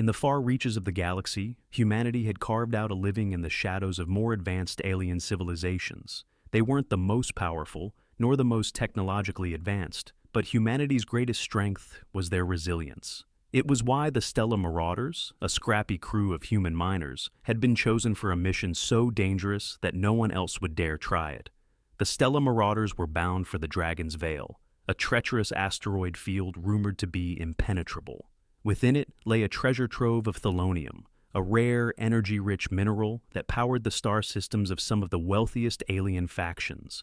In the far reaches of the galaxy, humanity had carved out a living in the shadows of more advanced alien civilizations. They weren't the most powerful, nor the most technologically advanced, but humanity's greatest strength was their resilience. It was why the Stella Marauders, a scrappy crew of human miners, had been chosen for a mission so dangerous that no one else would dare try it. The Stella Marauders were bound for the Dragon's Veil, a treacherous asteroid field rumored to be impenetrable. Within it lay a treasure trove of Thalonium, a rare, energy-rich mineral that powered the star systems of some of the wealthiest alien factions.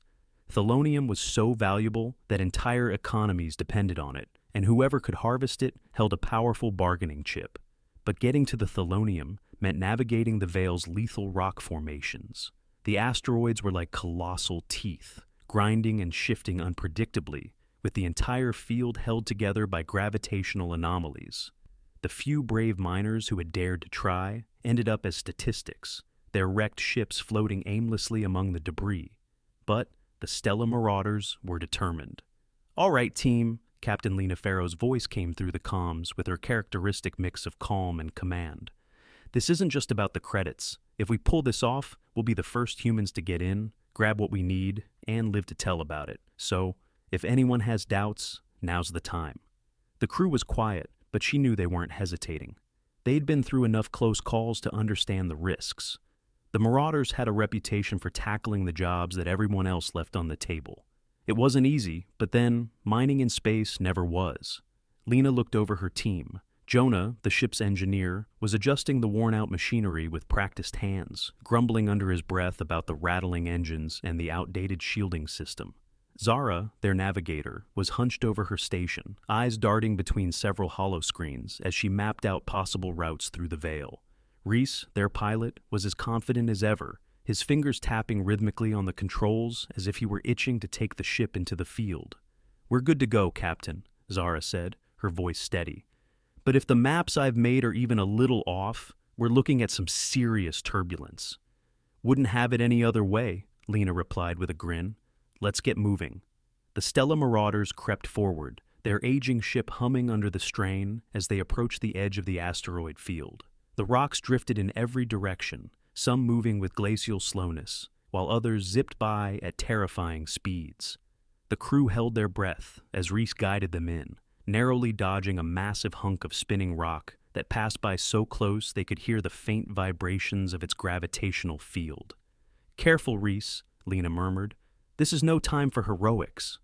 Thalonium was so valuable that entire economies depended on it, and whoever could harvest it held a powerful bargaining chip. But getting to the Thalonium meant navigating the Veil's lethal rock formations. The asteroids were like colossal teeth, grinding and shifting unpredictably, with the entire field held together by gravitational anomalies. The few brave miners who had dared to try ended up as statistics, their wrecked ships floating aimlessly among the debris. But the Stella Marauders were determined. "All right, team," Captain Lena Farrow's voice came through the comms with her characteristic mix of calm and command. "This isn't just about the credits. If we pull this off, we'll be the first humans to get in, grab what we need, and live to tell about it. So, if anyone has doubts, now's the time." The crew was quiet, but she knew they weren't hesitating. They'd been through enough close calls to understand the risks. The Marauders had a reputation for tackling the jobs that everyone else left on the table. It wasn't easy, but then, mining in space never was. Lena looked over her team. Jonah, the ship's engineer, was adjusting the worn-out machinery with practiced hands, grumbling under his breath about the rattling engines and the outdated shielding system. Zara, their navigator, was hunched over her station, eyes darting between several holoscreens as she mapped out possible routes through the Veil. Reese, their pilot, was as confident as ever, his fingers tapping rhythmically on the controls as if he were itching to take the ship into the field. "We're good to go, Captain," Zara said, her voice steady. "But if the maps I've made are even a little off, we're looking at some serious turbulence." "Wouldn't have it any other way," Lena replied with a grin. "Let's get moving." The Stella Marauders crept forward, their aging ship humming under the strain as they approached the edge of the asteroid field. The rocks drifted in every direction, some moving with glacial slowness, while others zipped by at terrifying speeds. The crew held their breath as Reese guided them in, narrowly dodging a massive hunk of spinning rock that passed by so close they could hear the faint vibrations of its gravitational field. "Careful, Reese," Lena murmured. "This is no time for heroics."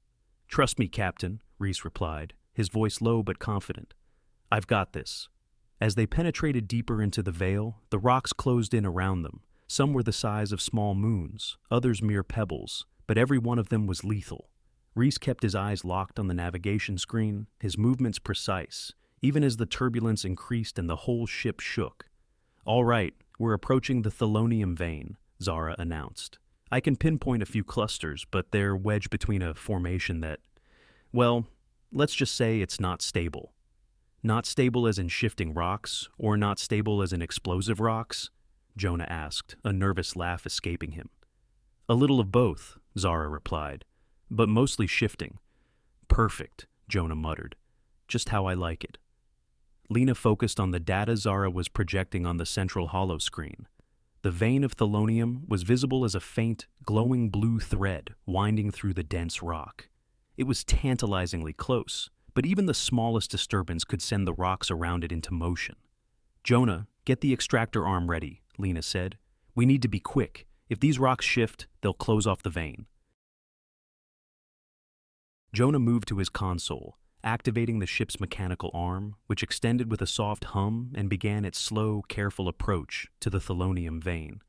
"Trust me, Captain," Reese replied, his voice low but confident. "I've got this." As they penetrated deeper into the Veil, the rocks closed in around them. Some were the size of small moons, others mere pebbles, but every one of them was lethal. Reese kept his eyes locked on the navigation screen, his movements precise, even as the turbulence increased and the whole ship shook. "All right, we're approaching the Thalonium vein," Zara announced. "I can pinpoint a few clusters, but they're wedged between a formation that, well, let's just say it's not stable." "Not stable as in shifting rocks, or not stable as in explosive rocks?" Jonah asked, a nervous laugh escaping him. "A little of both," Zara replied, "but mostly shifting." "Perfect," Jonah muttered. "Just how I like it." Lena focused on the data Zara was projecting on the central holoscreen. The vein of Thalonium was visible as a faint, glowing blue thread winding through the dense rock. It was tantalizingly close, but even the smallest disturbance could send the rocks around it into motion. "Jonah, get the extractor arm ready," Lena said. "We need to be quick. If these rocks shift, they'll close off the vein." Jonah moved to his console, activating the ship's mechanical arm, which extended with a soft hum and began its slow, careful approach to the Thalonium vein.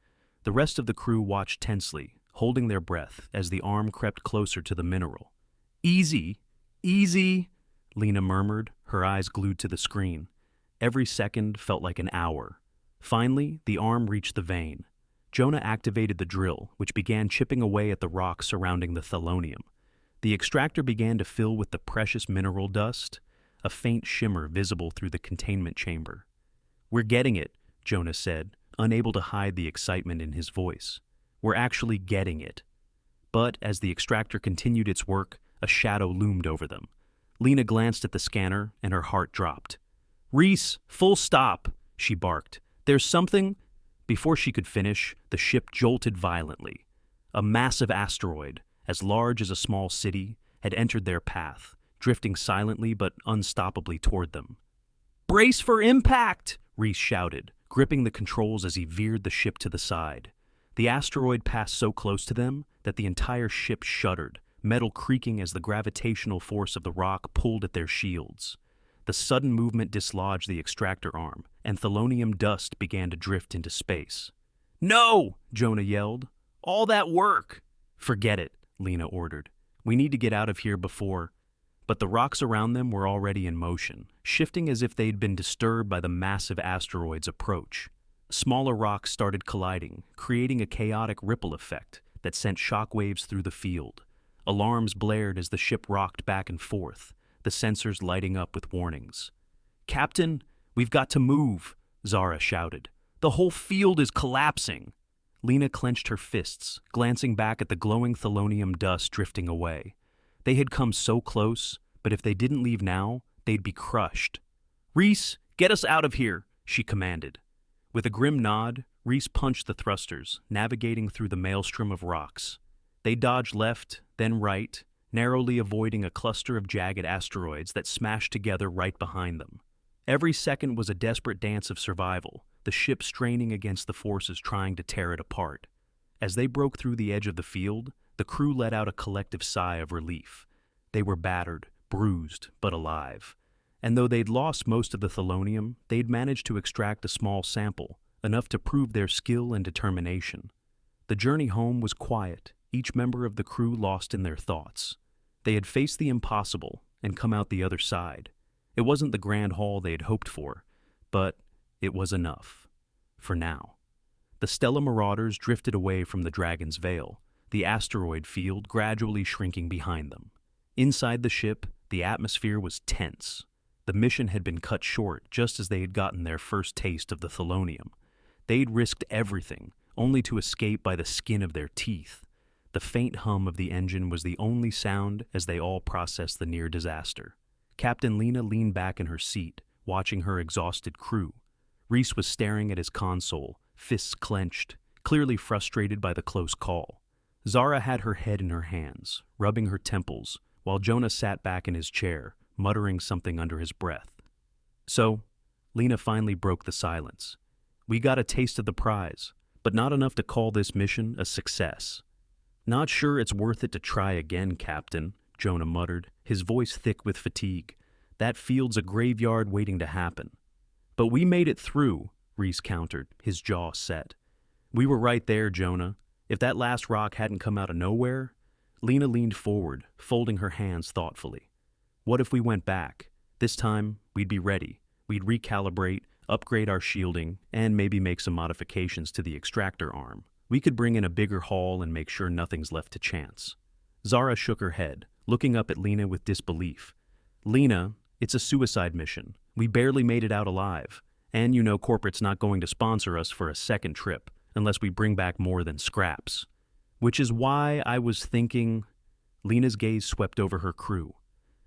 The rest of the crew watched tensely, holding their breath as the arm crept closer to the mineral. "Easy! Easy!" Lena murmured, her eyes glued to the screen. Every second felt like an hour. Finally, the arm reached the vein. Jonah activated the drill, which began chipping away at the rock surrounding the Thalonium. The extractor began to fill with the precious mineral dust, a faint shimmer visible through the containment chamber. "We're getting it," Jonah said, unable to hide the excitement in his voice. "We're actually getting it." But as the extractor continued its work, a shadow loomed over them. Lena glanced at the scanner, and her heart dropped. "Reese, full stop," she barked. "There's something—" Before she could finish, the ship jolted violently. A massive asteroid, as large as a small city, had entered their path, drifting silently but unstoppably toward them. "Brace for impact!" Reese shouted, gripping the controls as he veered the ship to the side. The asteroid passed so close to them that the entire ship shuddered, metal creaking as the gravitational force of the rock pulled at their shields. The sudden movement dislodged the extractor arm, and Thalonium dust began to drift into space. "No!" Jonah yelled. "All that work!" "Forget it," Lena ordered. "We need to get out of here before—" But the rocks around them were already in motion, shifting as if they'd been disturbed by the massive asteroid's approach. Smaller rocks started colliding, creating a chaotic ripple effect that sent shockwaves through the field. Alarms blared as the ship rocked back and forth, the sensors lighting up with warnings. "Captain, we've got to move," Zara shouted. "The whole field is collapsing." Lena clenched her fists, glancing back at the glowing Thalonium dust drifting away. They had come so close, but if they didn't leave now, they'd be crushed. "Reese, get us out of here," she commanded. With a grim nod, Reese punched the thrusters, navigating through the maelstrom of rocks. They dodged left, then right, narrowly avoiding a cluster of jagged asteroids that smashed together right behind them. Every second was a desperate dance of survival, the ship straining against the forces trying to tear it apart. As they broke through the edge of the field, the crew let out a collective sigh of relief. They were battered, bruised, but alive. And though they'd lost most of the Thalonium, they'd managed to extract a small sample, enough to prove their skill and determination. The journey home was quiet, each member of the crew lost in their thoughts. They had faced the impossible and come out the other side. It wasn't the grand haul they had hoped for, but it was enough. For now. The Stella Marauders drifted away from the Dragon's Veil, the asteroid field gradually shrinking behind them. Inside the ship, the atmosphere was tense. The mission had been cut short just as they had gotten their first taste of the Thalonium. They'd risked everything, only to escape by the skin of their teeth. The faint hum of the engine was the only sound as they all processed the near disaster. Captain Lena leaned back in her seat, watching her exhausted crew. Reese was staring at his console, fists clenched, clearly frustrated by the close call. Zara had her head in her hands, rubbing her temples, while Jonah sat back in his chair, muttering something under his breath. "So," Lena finally broke the silence, "we got a taste of the prize, but not enough to call this mission a success." "Not sure it's worth it to try again, Captain," Jonah muttered, his voice thick with fatigue. "That field's a graveyard waiting to happen." "But we made it through," Reese countered, his jaw set. "We were right there, Jonah. If that last rock hadn't come out of nowhere—" Lena leaned forward, folding her hands thoughtfully. "What if we went back? This time, we'd be ready. We'd recalibrate, upgrade our shielding, and maybe make some modifications to the extractor arm. We could bring in a bigger haul and make sure nothing's left to chance." Zara shook her head, looking up at Lena with disbelief. "Lena, it's a suicide mission. We barely made it out alive. And you know corporate's not going to sponsor us for a second trip, unless we bring back more than scraps. Which is why I was thinking—" Lena's gaze swept over her crew.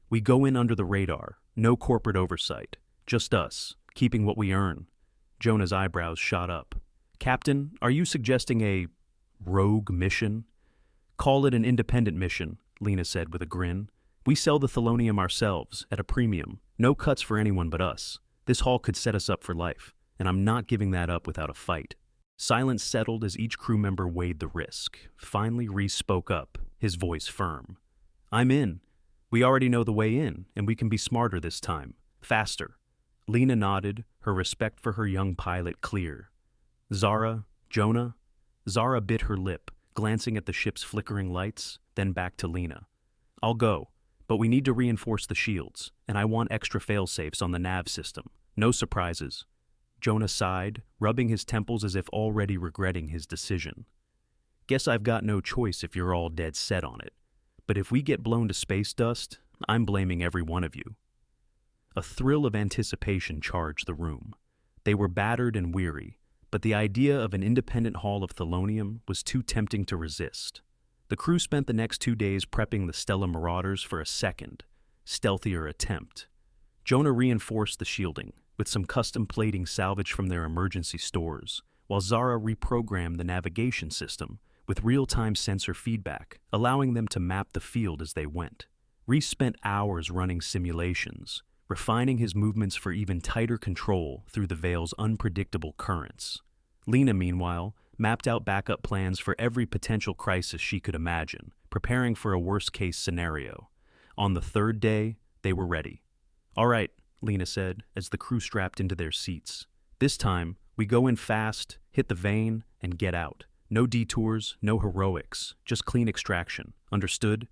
"We go in under the radar, no corporate oversight. Just us, keeping what we earn." Jonah's eyebrows shot up. "Captain, are you suggesting a rogue mission?" "Call it an independent mission," Lena said with a grin. "We sell the Thalonium ourselves, at a premium. No cuts for anyone but us. This haul could set us up for life, and I'm not giving that up without a fight." Silence settled as each crew member weighed the risk. Finally, Reese spoke up, his voice firm. "I'm in. We already know the way in, and we can be smarter this time. Faster." Lena nodded, her respect for her young pilot clear. "Zara, Jonah?" Zara bit her lip, glancing at the ship's flickering lights, then back to Lena. "I'll go, but we need to reinforce the shields, and I want extra fail-safes on the nav system. No surprises." Jonah sighed, rubbing his temples as if already regretting his decision. "Guess I've got no choice if you're all dead set on it. But if we get blown to space dust, I'm blaming every one of you." A thrill of anticipation charged the room. They were battered and weary, but the idea of an independent haul of Thalonium was too tempting to resist. The crew spent the next 2 days prepping the Stella Marauders for a second, stealthier attempt. Jonah reinforced the shielding, with some custom plating salvaged from their emergency stores, while Zara reprogrammed the navigation system with real-time sensor feedback, allowing them to map the field as they went. Reese spent hours running simulations, refining his movements for even tighter control through the Veil's unpredictable currents. Lena, meanwhile, mapped out backup plans for every potential crisis she could imagine, preparing for a worst-case scenario. On the third day, they were ready. "All right," Lena said as the crew strapped into their seats. "This time, we go in fast, hit the vein, and get out. No detours, no heroics, just clean extraction. Understood?"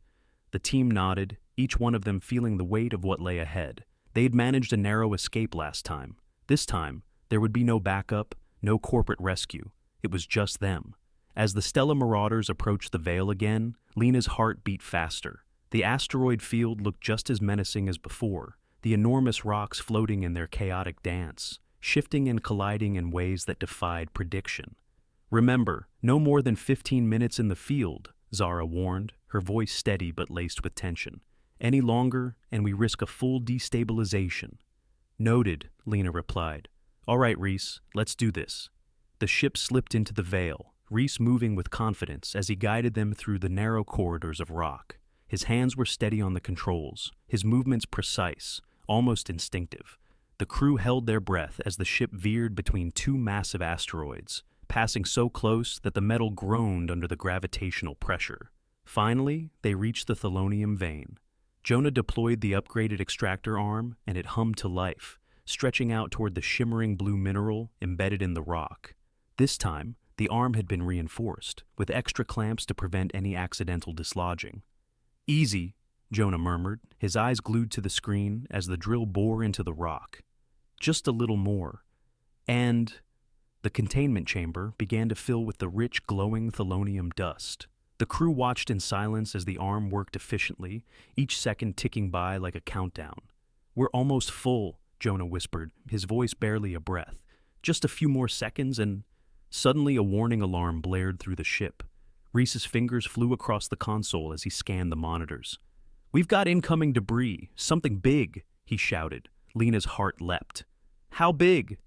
The team nodded, each one of them feeling the weight of what lay ahead. They'd managed a narrow escape last time. This time, there would be no backup, no corporate rescue. It was just them. As the Stella Marauders approached the Veil again, Lena's heart beat faster. The asteroid field looked just as menacing as before, the enormous rocks floating in their chaotic dance, shifting and colliding in ways that defied prediction. "Remember, no more than 15 minutes in the field," Zara warned, her voice steady but laced with tension. "Any longer, and we risk a full destabilization." "Noted," Lena replied. "All right, Reese, let's do this." The ship slipped into the Veil, Reese moving with confidence as he guided them through the narrow corridors of rock. His hands were steady on the controls, his movements precise, almost instinctive. The crew held their breath as the ship veered between two massive asteroids, passing so close that the metal groaned under the gravitational pressure. Finally, they reached the Thalonium vein. Jonah deployed the upgraded extractor arm, and it hummed to life, stretching out toward the shimmering blue mineral embedded in the rock. This time, the arm had been reinforced, with extra clamps to prevent any accidental dislodging. "Easy," Jonah murmured, his eyes glued to the screen as the drill bore into the rock. "Just a little more." And the containment chamber began to fill with the rich, glowing Thalonium dust. The crew watched in silence as the arm worked efficiently, each second ticking by like a countdown. "We're almost full," Jonah whispered, his voice barely a breath. "Just a few more seconds and—" Suddenly a warning alarm blared through the ship. Reese's fingers flew across the console as he scanned the monitors. "We've got incoming debris, something big," he shouted. Lena's heart leapt. "How big?"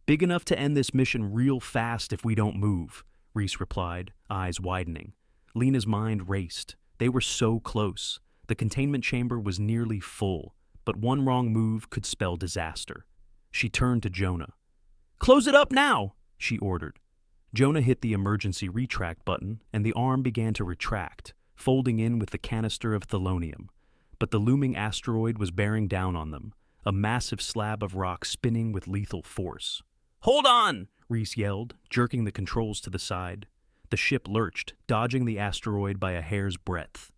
"Big enough to end this mission real fast if we don't move," Reese replied, eyes widening. Lena's mind raced. They were so close. The containment chamber was nearly full, but one wrong move could spell disaster. She turned to Jonah. "Close it up now," she ordered. Jonah hit the emergency retract button, and the arm began to retract, folding in with the canister of Thalonium. But the looming asteroid was bearing down on them, a massive slab of rock spinning with lethal force. "Hold on!" Reese yelled, jerking the controls to the side. The ship lurched, dodging the asteroid by a hair's breadth.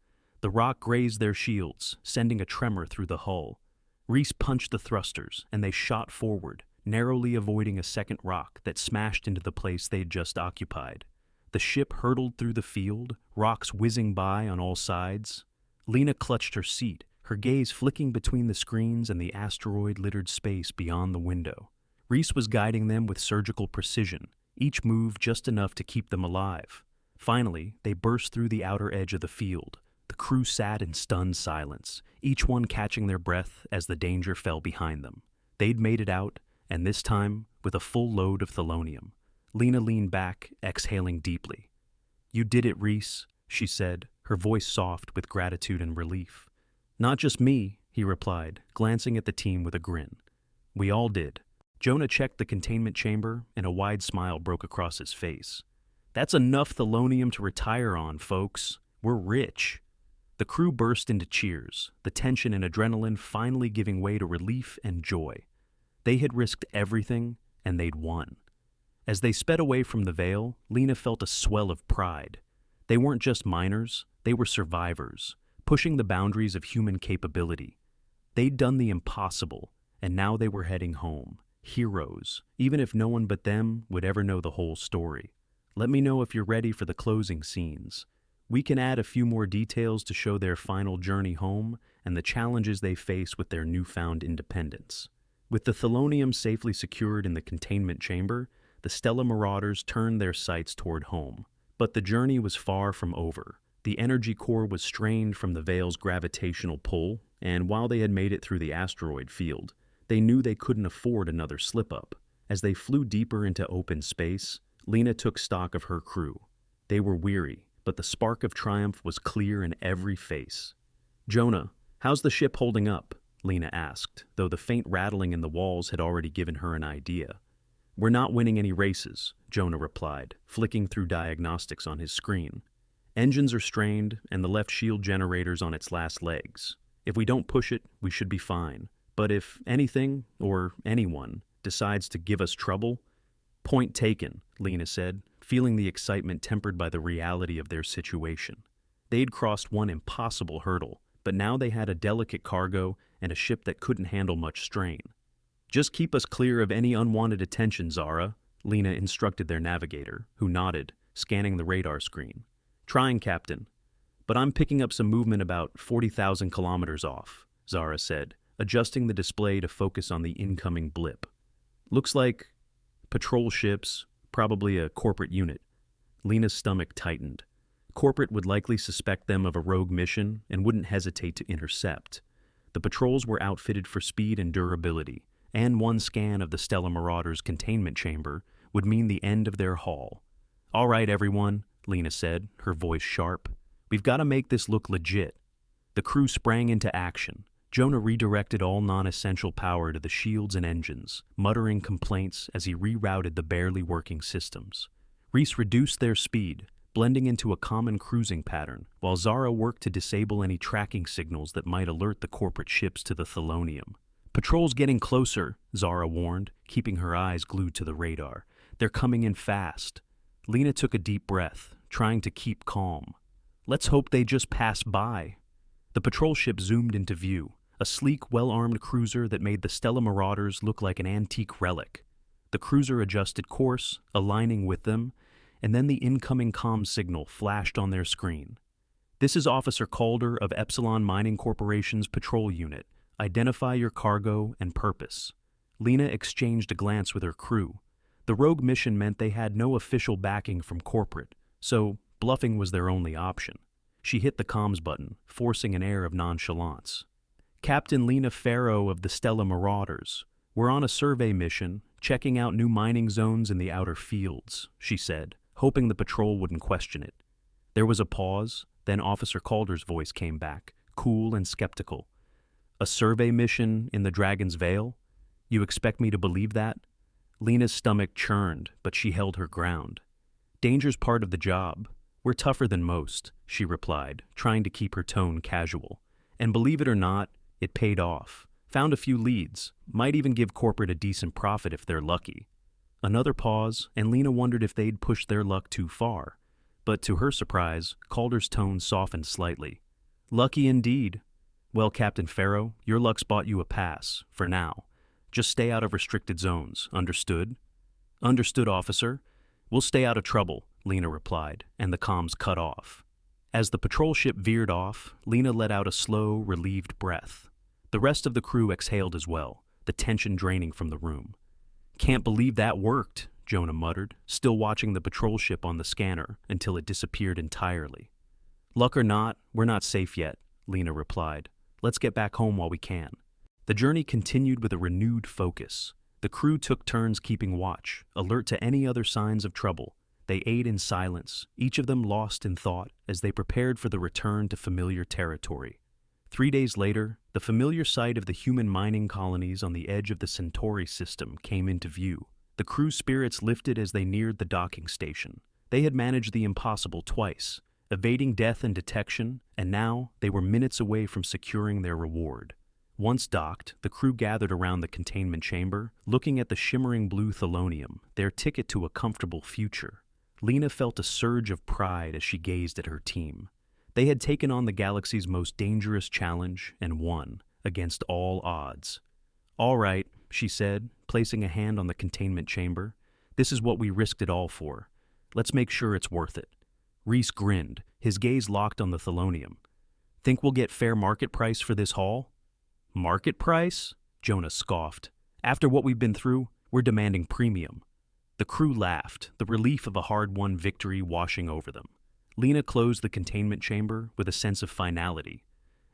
The rock grazed their shields, sending a tremor through the hull. Reese punched the thrusters, and they shot forward, narrowly avoiding a second rock that smashed into the place they'd just occupied. The ship hurtled through the field, rocks whizzing by on all sides. Lena clutched her seat, her gaze flicking between the screens and the asteroid-littered space beyond the window. Reese was guiding them with surgical precision, each move just enough to keep them alive. Finally, they burst through the outer edge of the field. The crew sat in stunned silence, each one catching their breath as the danger fell behind them. They'd made it out, and this time, with a full load of Thalonium. Lena leaned back, exhaling deeply. "You did it, Reese," she said, her voice soft with gratitude and relief. "Not just me," he replied, glancing at the team with a grin. "We all did." Jonah checked the containment chamber, and a wide smile broke across his face. "That's enough Thalonium to retire on, folks. We're rich." The crew burst into cheers, the tension and adrenaline finally giving way to relief and joy. They had risked everything, and they'd won. As they sped away from the Veil, Lena felt a swell of pride. They weren't just miners, they were survivors, pushing the boundaries of human capability. They'd done the impossible, and now they were heading home. Heroes, even if no one but them would ever know the whole story. Let me know if you're ready for the closing scenes. We can add a few more details to show their final journey home and the challenges they face with their newfound independence. With the Thalonium safely secured in the containment chamber, the Stella Marauders turned their sights toward home. But the journey was far from over. The energy core was strained from the Veil's gravitational pull, and while they had made it through the asteroid field, They knew they couldn't afford another slip-up. As they flew deeper into open space, Lena took stock of her crew. They were weary, but the spark of triumph was clear in every face. "Jonah, how's the ship holding up?" Lena asked, though the faint rattling in the walls had already given her an idea. "We're not winning any races," Jonah replied, flicking through diagnostics on his screen. "Engines are strained, and the left shield generator's on its last legs. If we don't push it, we should be fine. But if anything, or anyone, decides to give us trouble—" "Point taken," Lena said, feeling the excitement tempered by the reality of their situation. They'd crossed one impossible hurdle, but now they had a delicate cargo and a ship that couldn't handle much strain. "Just keep us clear of any unwanted attention, Zara," Lena instructed their navigator, who nodded, scanning the radar screen. "Trying, Captain. But I'm picking up some movement about 40,000 kilometers off," Zara said, adjusting the display to focus on the incoming blip. "Looks like patrol ships, probably a corporate unit." Lena's stomach tightened. Corporate would likely suspect them of a rogue mission and wouldn't hesitate to intercept. The patrols were outfitted for speed and durability, and one scan of the Stella Marauders' containment chamber would mean the end of their haul. "All right, everyone," Lena said, her voice sharp. "We've got to make this look legit." The crew sprang into action. Jonah redirected all non-essential power to the shields and engines, muttering complaints as he rerouted the barely working systems. Reese reduced their speed, blending into a common cruising pattern, while Zara worked to disable any tracking signals that might alert the corporate ships to the Thalonium. "Patrol's getting closer," Zara warned, keeping her eyes glued to the radar. "They're coming in fast." Lena took a deep breath, trying to keep calm. "Let's hope they just pass by." The patrol ship zoomed into view, a sleek, well-armed cruiser that made the Stella Marauders look like an antique relic. The cruiser adjusted course, aligning with them, and then the incoming comm signal flashed on their screen. "This is Officer Calder of Epsilon Mining Corporation's patrol unit. Identify your cargo and purpose." Lena exchanged a glance with her crew. The rogue mission meant they had no official backing from corporate, so bluffing was their only option. She hit the comms button, forcing an air of nonchalance. "Captain Lena Farrow of the Stella Marauders. We're on a survey mission, checking out new mining zones in the outer fields," she said, hoping the patrol wouldn't question it. There was a pause, then Officer Calder's voice came back, cool and skeptical. "A survey mission in the Dragon's Veil? You expect me to believe that?" Lena's stomach churned, but she held her ground. "Danger's part of the job. We're tougher than most," she replied, trying to keep her tone casual. "And believe it or not, it paid off. Found a few leads. Might even give corporate a decent profit if they're lucky." Another pause, and Lena wondered if they'd pushed their luck too far. But to her surprise, Calder's tone softened slightly. "Lucky indeed. Well, Captain Farrow, your luck's bought you a pass, for now. Just stay out of restricted zones, understood?" "Understood, officer. We'll stay out of trouble," Lena replied, and the comms cut off. As the patrol ship veered off, Lena let out a slow, relieved breath. The rest of the crew exhaled as well, the tension draining from the room. "Can't believe that worked," Jonah muttered, still watching the patrol ship on the scanner until it disappeared entirely. "Luck or not, we're not safe yet," Lena replied. "Let's get back home while we can." The journey continued with a renewed focus. The crew took turns keeping watch, alert to any other signs of trouble. They ate in silence, each of them lost in thought as they prepared for the return to familiar territory. 3 days later, the familiar sight of the human mining colonies on the edge of the Centauri system came into view. The crew's spirits lifted as they neared the docking station. They had managed the impossible twice, evading death and detection, and now they were minutes away from securing their reward. Once docked, the crew gathered around the containment chamber, looking at the shimmering blue Thalonium, their ticket to a comfortable future. Lena felt a surge of pride as she gazed at her team. They had taken on the galaxy's most dangerous challenge and won, against all odds. "All right," she said, placing a hand on the containment chamber. "This is what we risked it all for. Let's make sure it's worth it." Reese grinned, his gaze locked on the Thalonium. "Think we'll get fair market price for this haul?" "Market price?" Jonah scoffed. "After what we've been through, we're demanding premium." The crew laughed, the relief of a hard-won victory washing over them. Lena closed the containment chamber with a sense of finality.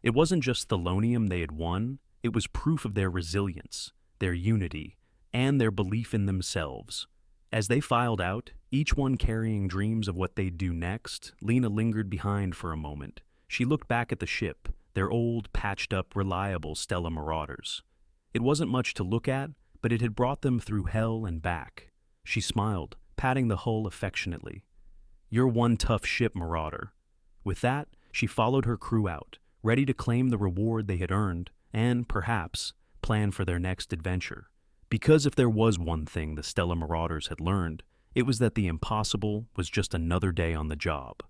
It wasn't just Thalonium they had won, it was proof of their resilience. their unity, and their belief in themselves. As they filed out, each one carrying dreams of what they'd do next, Lena lingered behind for a moment. She looked back at the ship, their old, patched-up, reliable Stella Marauders. It wasn't much to look at, but it had brought them through hell and back. She smiled, patting the hull affectionately. "You're one tough ship, Marauder." With that, she followed her crew out, ready to claim the reward they had earned, and, perhaps, plan for their next adventure. Because if there was one thing the Stella Marauders had learned, it was that the impossible was just another day on the job.